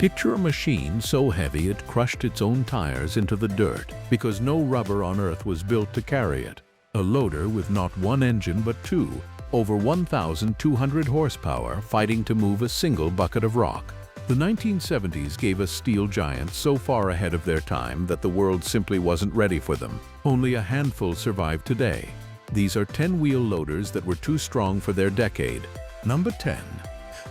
Picture a machine so heavy it crushed its own tires into the dirt because no rubber on Earth was built to carry it. A loader with not one engine but two, over 1,200 horsepower fighting to move a single bucket of rock. The 1970s gave us steel giants so far ahead of their time that the world simply wasn't ready for them. Only a handful survive today. These are 10-wheel loaders that were too strong for their decade. Number 10.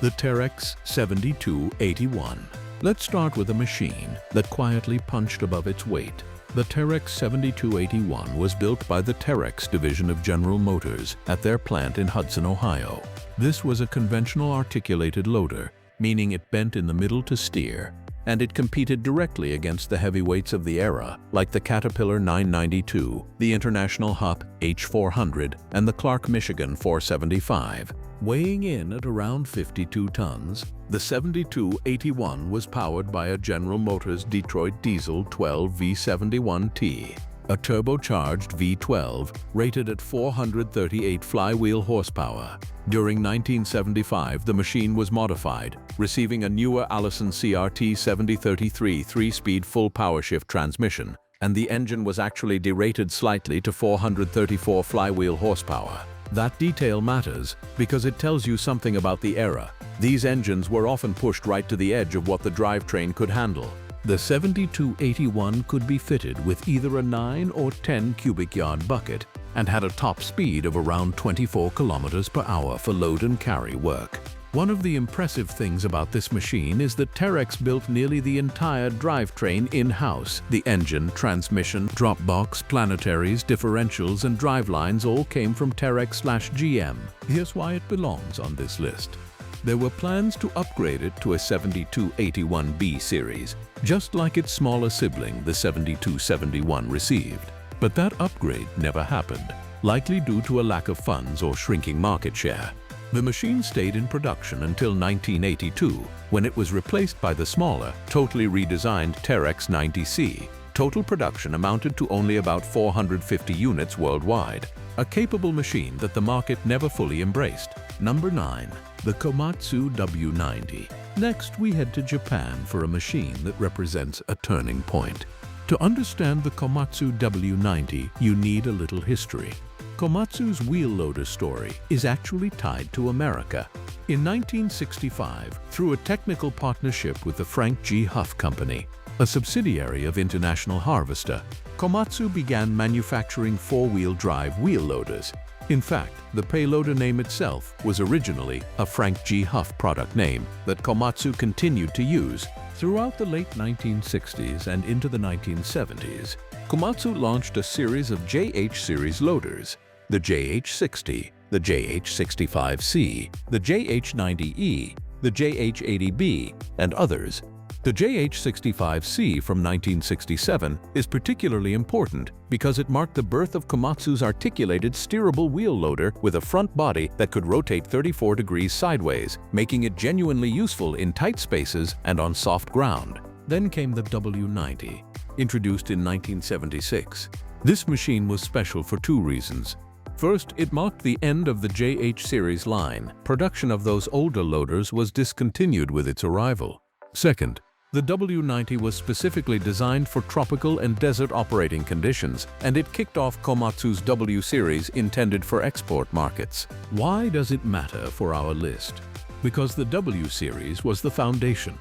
The Terex 7281. Let's start with a machine that quietly punched above its weight. The Terex 7281 was built by the Terex division of General Motors at their plant in Hudson, Ohio. This was a conventional articulated loader, meaning it bent in the middle to steer, and it competed directly against the heavyweights of the era, like the Caterpillar 992, the International Hupp H400, and the Clark Michigan 475. Weighing in at around 52 tons, the 7281 was powered by a General Motors Detroit Diesel 12 V71T, a turbocharged V12 rated at 438 flywheel horsepower. During 1975, the machine was modified, receiving a newer Allison CRT 7033 3-speed full powershift transmission, and the engine was actually derated slightly to 434 flywheel horsepower. That detail matters because it tells you something about the era. These engines were often pushed right to the edge of what the drivetrain could handle. The 7281 could be fitted with either a 9 or 10 cubic yard bucket and had a top speed of around 24 kilometers per hour for load and carry work. One of the impressive things about this machine is that Terex built nearly the entire drivetrain in-house. The engine, transmission, drop box, planetaries, differentials, and drivelines all came from Terex/GM. Here's why it belongs on this list. There were plans to upgrade it to a 7281B series, just like its smaller sibling, the 7271 received. But that upgrade never happened, likely due to a lack of funds or shrinking market share. The machine stayed in production until 1982, when it was replaced by the smaller, totally redesigned Terex 90C. Total production amounted to only about 450 units worldwide, a capable machine that the market never fully embraced. Number 9. The Komatsu W90. Next, we head to Japan for a machine that represents a turning point. To understand the Komatsu W90, you need a little history. Komatsu's wheel loader story is actually tied to America. In 1965, through a technical partnership with the Frank G. Huff Company, a subsidiary of International Harvester, Komatsu began manufacturing four-wheel drive wheel loaders. In fact, the payloader name itself was originally a Frank G. Huff product name that Komatsu continued to use. Throughout the late 1960s and into the 1970s, Komatsu launched a series of JH series loaders: the JH60, the JH65C, the JH90E, the JH80B, and others. The JH65C from 1967 is particularly important because it marked the birth of Komatsu's articulated steerable wheel loader with a front body that could rotate 34 degrees sideways, making it genuinely useful in tight spaces and on soft ground. Then came the W90, introduced in 1976. This machine was special for two reasons. First, it marked the end of the JH series line. Production of those older loaders was discontinued with its arrival. Second, the W90 was specifically designed for tropical and desert operating conditions, and it kicked off Komatsu's W series intended for export markets. Why does it matter for our list? Because the W series was the foundation.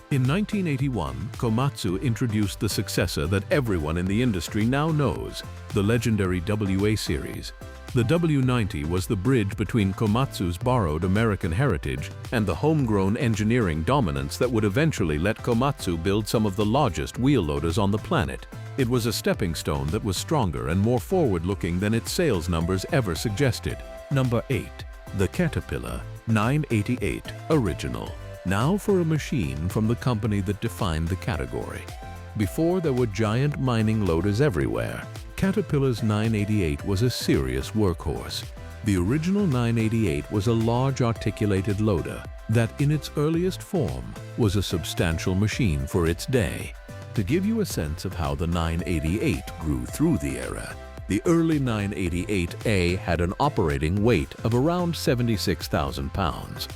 In 1981, Komatsu introduced the successor that everyone in the industry now knows, the legendary WA series. The W90 was the bridge between Komatsu's borrowed American heritage and the homegrown engineering dominance that would eventually let Komatsu build some of the largest wheel loaders on the planet. It was a stepping stone that was stronger and more forward-looking than its sales numbers ever suggested. Number 8. The Caterpillar 988 Original. Now for a machine from the company that defined the category. Before there were giant mining loaders everywhere, Caterpillar's 988 was a serious workhorse. The original 988 was a large articulated loader that, in its earliest form, was a substantial machine for its day. To give you a sense of how the 988 grew through the era, the early 988A had an operating weight of around 76,000 pounds.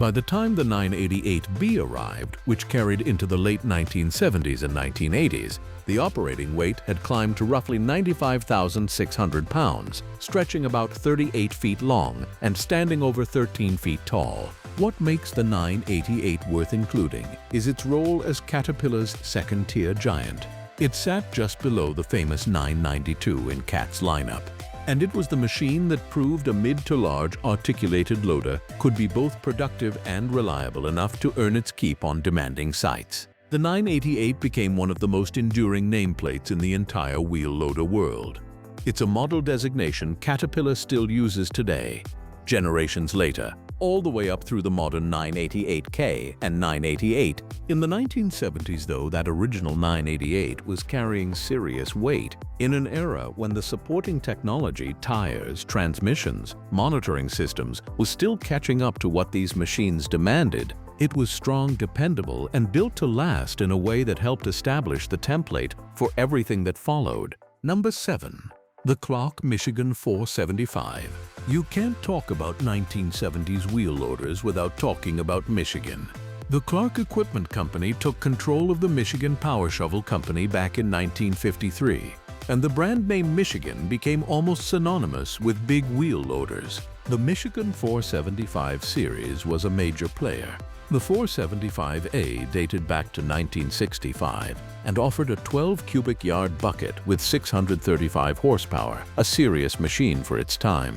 By the time the 988B arrived, which carried into the late 1970s and 1980s, the operating weight had climbed to roughly 95,600 pounds, stretching about 38 feet long and standing over 13 feet tall. What makes the 988 worth including is its role as Caterpillar's second-tier giant. It sat just below the famous 992 in CAT's lineup. And it was the machine that proved a mid to large articulated loader could be both productive and reliable enough to earn its keep on demanding sites. The 988 became one of the most enduring nameplates in the entire wheel loader world. It's a model designation Caterpillar still uses today. Generations later, all the way up through the modern 988K and 988. In the 1970s, though, that original 988 was carrying serious weight in an era when the supporting technology, tires, transmissions, monitoring systems was still catching up to what these machines demanded. It was strong, dependable, and built to last in a way that helped establish the template for everything that followed. Number 7. The Clark Michigan 475. You can't talk about 1970s wheel loaders without talking about Michigan. The Clark Equipment Company took control of the Michigan Power Shovel Company back in 1953, and the brand name Michigan became almost synonymous with big wheel loaders. The Michigan 475 series was a major player. The 475A dated back to 1965 and offered a 12 cubic yard bucket with 635 horsepower, a serious machine for its time.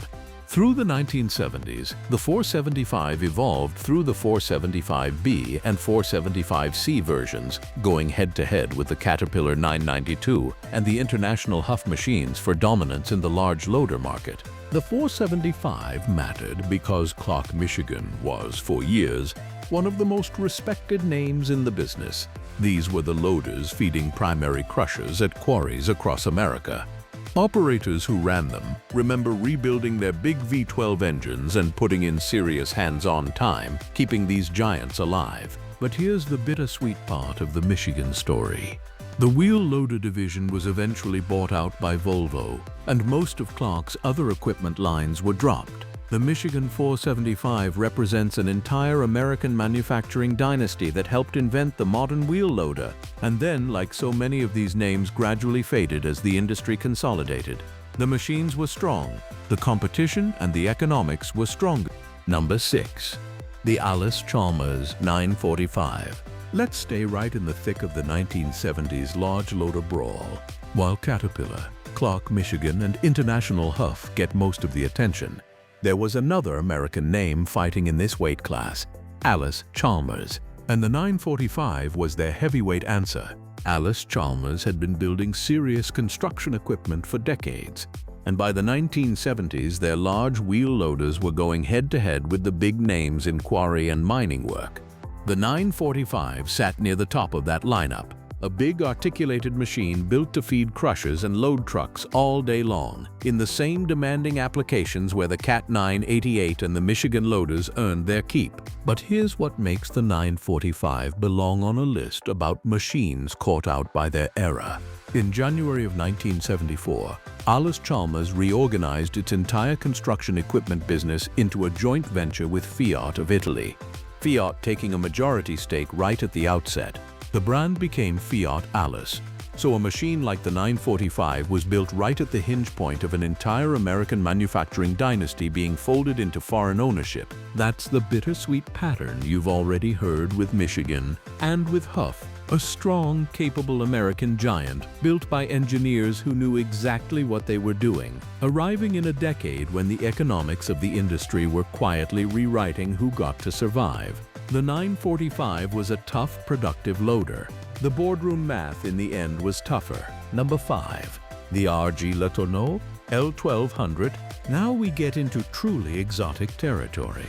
Through the 1970s, the 475 evolved through the 475B and 475C versions, going head-to-head with the Caterpillar 992 and the International Huff machines for dominance in the large loader market. The 475 mattered because Clark Michigan was, for years, one of the most respected names in the business. These were the loaders feeding primary crushers at quarries across America. Operators who ran them remember rebuilding their big V12 engines and putting in serious hands-on time, keeping these giants alive. But here's the bittersweet part of the Michigan story. The wheel loader division was eventually bought out by Volvo, and most of Clark's other equipment lines were dropped. The Michigan 475 represents an entire American manufacturing dynasty that helped invent the modern wheel loader, and then, like so many of these names, gradually faded as the industry consolidated. The machines were strong, the competition and the economics were stronger. Number 6. The Allis-Chalmers 945. Let's stay right in the thick of the 1970s large loader brawl. While Caterpillar, Clark Michigan, and International Huff get most of the attention, there was another American name fighting in this weight class, Allis-Chalmers, and the 945 was their heavyweight answer. Allis-Chalmers had been building serious construction equipment for decades, and by the 1970s their large wheel loaders were going head-to-head with the big names in quarry and mining work. The 945 sat near the top of that lineup, a big articulated machine built to feed crushers and load trucks all day long, in the same demanding applications where the Cat 988 and the Michigan loaders earned their keep. But here's what makes the 945 belong on a list about machines caught out by their era. In January of 1974, Allis-Chalmers reorganized its entire construction equipment business into a joint venture with Fiat of Italy, Fiat taking a majority stake right at the outset. The brand became Fiat Allis, so a machine like the 945 was built right at the hinge point of an entire American manufacturing dynasty being folded into foreign ownership. That's the bittersweet pattern you've already heard with Michigan and with Huff, a strong, capable American giant built by engineers who knew exactly what they were doing, arriving in a decade when the economics of the industry were quietly rewriting who got to survive. The 945 was a tough, productive loader. The boardroom math in the end was tougher. Number 5. The LeTourneau L1200. Now we get into truly exotic territory.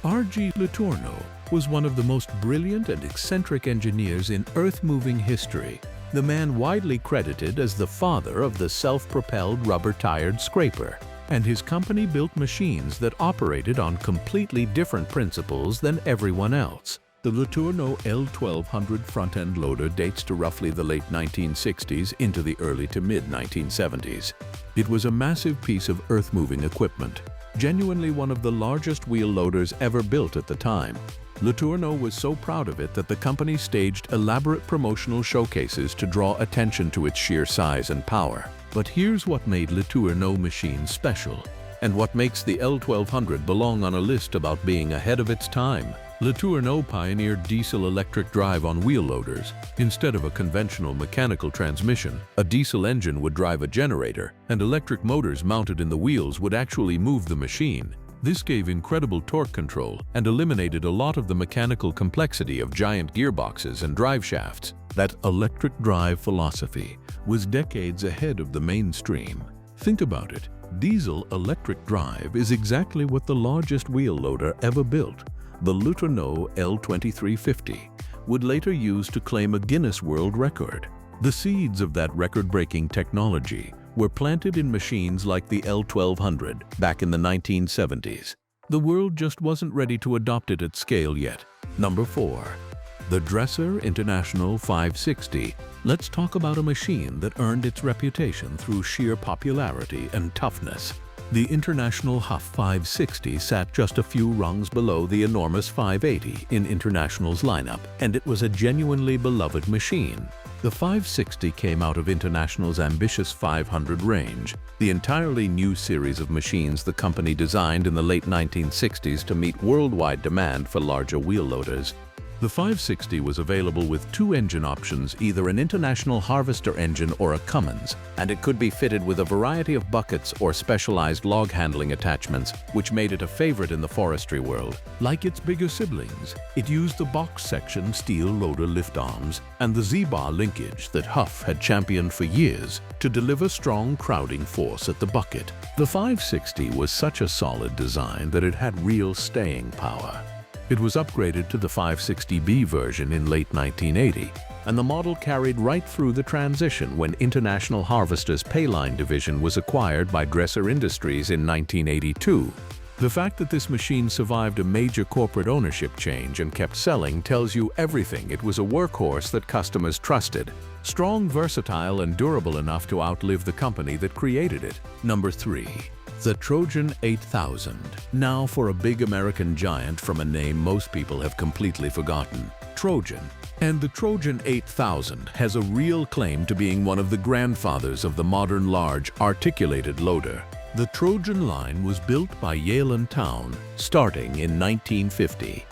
LeTourneau was one of the most brilliant and eccentric engineers in earth-moving history, the man widely credited as the father of the self-propelled rubber-tired scraper. And his company built machines that operated on completely different principles than everyone else. The LeTourneau L1200 front-end loader dates to roughly the late 1960s into the early to mid-1970s. It was a massive piece of earth-moving equipment, genuinely one of the largest wheel loaders ever built at the time. LeTourneau was so proud of it that the company staged elaborate promotional showcases to draw attention to its sheer size and power. But here's what made LeTourneau machines special, and what makes the L1200 belong on a list about being ahead of its time. LeTourneau pioneered diesel-electric drive on wheel loaders. Instead of a conventional mechanical transmission, a diesel engine would drive a generator, and electric motors mounted in the wheels would actually move the machine. This gave incredible torque control and eliminated a lot of the mechanical complexity of giant gearboxes and drive shafts. That electric drive philosophy was decades ahead of the mainstream. Think about it. Diesel-electric drive is exactly what the largest wheel loader ever built, the LeTourneau L2350, would later use to claim a Guinness World Record. The seeds of that record-breaking technology were planted in machines like the L1200 back in the 1970s. The world just wasn't ready to adopt it at scale yet. Number 4. The Dresser International 560. Let's talk about a machine that earned its reputation through sheer popularity and toughness. The International Huff 560 sat just a few rungs below the enormous 580 in International's lineup, and it was a genuinely beloved machine. The 560 came out of International's ambitious 500 range, the entirely new series of machines the company designed in the late 1960s to meet worldwide demand for larger wheel loaders. The 560 was available with two engine options, either an International Harvester engine or a Cummins, and it could be fitted with a variety of buckets or specialized log handling attachments, which made it a favorite in the forestry world. Like its bigger siblings, it used the box section steel loader lift arms and the Z-bar linkage that Huff had championed for years to deliver strong crowding force at the bucket. The 560 was such a solid design that it had real staying power. It was upgraded to the 560B version in late 1980, and the model carried right through the transition when International Harvester's Payline division was acquired by Dresser Industries in 1982. The fact that this machine survived a major corporate ownership change and kept selling tells you everything. It was a workhorse that customers trusted, strong, versatile, and durable enough to outlive the company that created it. Number 3. The Trojan 8000. Now for a big American giant from a name most people have completely forgotten, Trojan. And the Trojan 8000 has a real claim to being one of the grandfathers of the modern large articulated loader. The Trojan line was built by Yale & Town starting in 1950.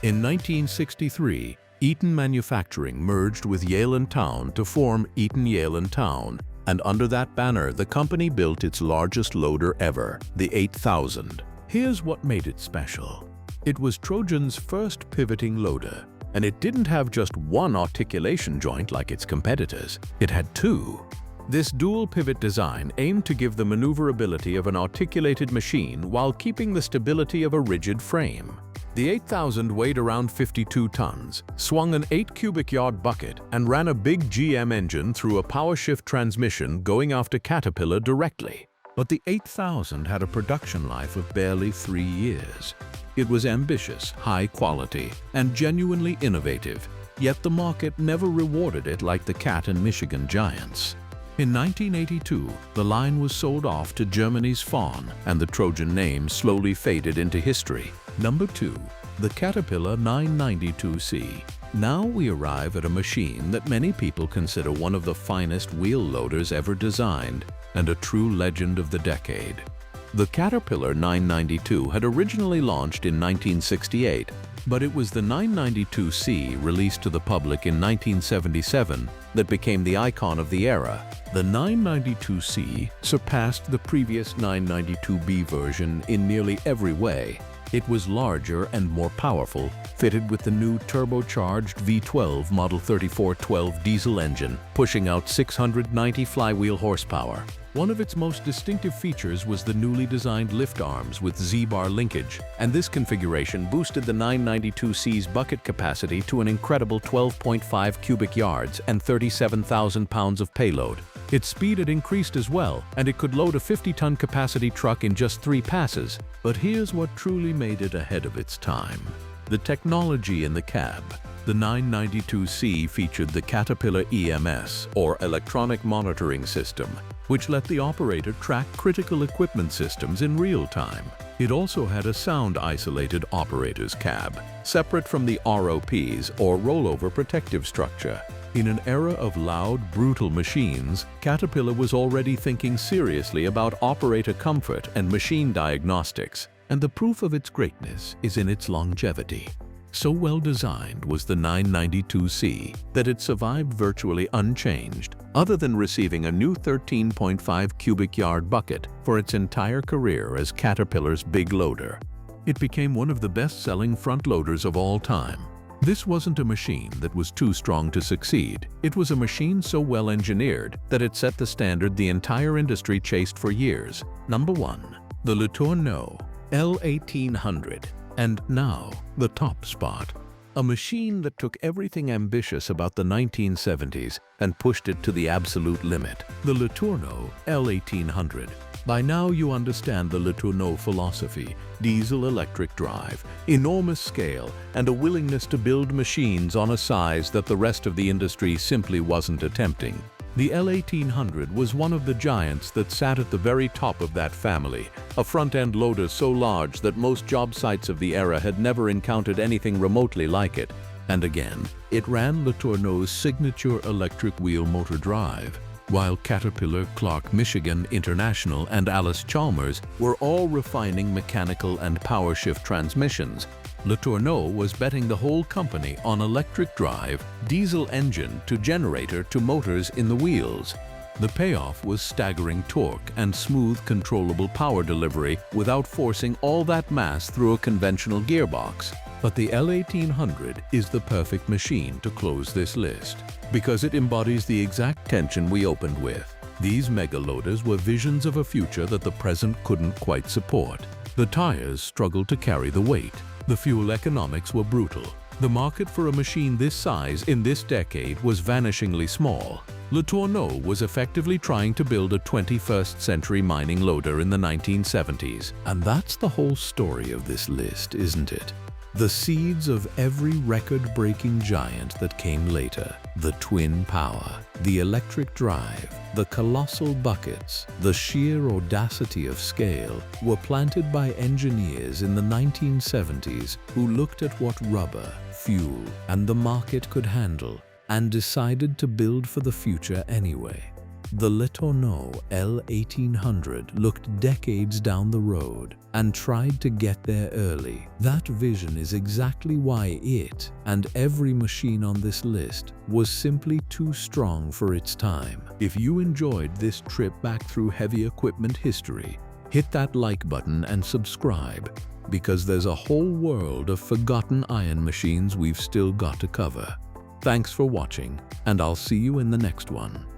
In 1963, Eaton Manufacturing merged with Yale & Town to form Eaton Yale & Town, and under that banner, the company built its largest loader ever, the 8000. Here's what made it special. It was Trojan's first pivoting loader, and it didn't have just one articulation joint like its competitors. It had two. This dual pivot design aimed to give the maneuverability of an articulated machine while keeping the stability of a rigid frame. The 8000 weighed around 52 tons, swung an 8 cubic yard bucket, and ran a big GM engine through a power shift transmission going after Caterpillar directly. But the 8000 had a production life of barely 3 years. It was ambitious, high quality, and genuinely innovative, yet the market never rewarded it like the Cat and Michigan giants. In 1982, the line was sold off to Germany's Fawn, and the Trojan name slowly faded into history. Number 2. The Caterpillar 992C. Now we arrive at a machine that many people consider one of the finest wheel loaders ever designed, and a true legend of the decade. The Caterpillar 992 had originally launched in 1968, but it was the 992C released to the public in 1977 that became the icon of the era. The 992C surpassed the previous 992B version in nearly every way. It was larger and more powerful, fitted with the new turbocharged V12 Model 3412 diesel engine, pushing out 690 flywheel horsepower. One of its most distinctive features was the newly designed lift arms with Z-bar linkage, and this configuration boosted the 992C's bucket capacity to an incredible 12.5 cubic yards and 37,000 pounds of payload. Its speed had increased as well, and it could load a 50-ton capacity truck in just 3 passes. But here's what truly made it ahead of its time. The technology in the cab. The 992C featured the Caterpillar EMS, or Electronic Monitoring System, which let the operator track critical equipment systems in real time. It also had a sound-isolated operator's cab, separate from the ROPs, or rollover protective structure. In an era of loud, brutal machines, Caterpillar was already thinking seriously about operator comfort and machine diagnostics, and the proof of its greatness is in its longevity. So well designed was the 992C that it survived virtually unchanged, other than receiving a new 13.5 cubic yard bucket for its entire career as Caterpillar's big loader. It became one of the best-selling front loaders of all time. This wasn't a machine that was too strong to succeed. It was a machine so well engineered that it set the standard the entire industry chased for years. Number 1. The LeTourneau L1800. And now, the top spot. A machine that took everything ambitious about the 1970s and pushed it to the absolute limit. The LeTourneau L1800. By now you understand the LeTourneau philosophy: diesel-electric drive, enormous scale, and a willingness to build machines on a size that the rest of the industry simply wasn't attempting. The L1800 was one of the giants that sat at the very top of that family, a front-end loader so large that most job sites of the era had never encountered anything remotely like it. And again, it ran LeTourneau's signature electric wheel motor drive. While Caterpillar, Clark, Michigan International, and Allis-Chalmers were all refining mechanical and power shift transmissions, LeTourneau was betting the whole company on electric drive, diesel engine to generator to motors in the wheels. The payoff was staggering torque and smooth, controllable power delivery without forcing all that mass through a conventional gearbox. But the L1800 is the perfect machine to close this list, because it embodies the exact tension we opened with. These mega loaders were visions of a future that the present couldn't quite support. The tires struggled to carry the weight. The fuel economics were brutal. The market for a machine this size in this decade was vanishingly small. LeTourneau was effectively trying to build a 21st century mining loader in the 1970s. And that's the whole story of this list, isn't it? The seeds of every record-breaking giant that came later. The twin power, the electric drive, the colossal buckets, the sheer audacity of scale were planted by engineers in the 1970s who looked at what rubber, fuel, and the market could handle and decided to build for the future anyway. The LeTourneau L1800 looked decades down the road and tried to get there early. That vision is exactly why it, and every machine on this list, was simply too strong for its time. If you enjoyed this trip back through heavy equipment history, hit that like button and subscribe, because there's a whole world of forgotten iron machines we've still got to cover. Thanks for watching, and I'll see you in the next one.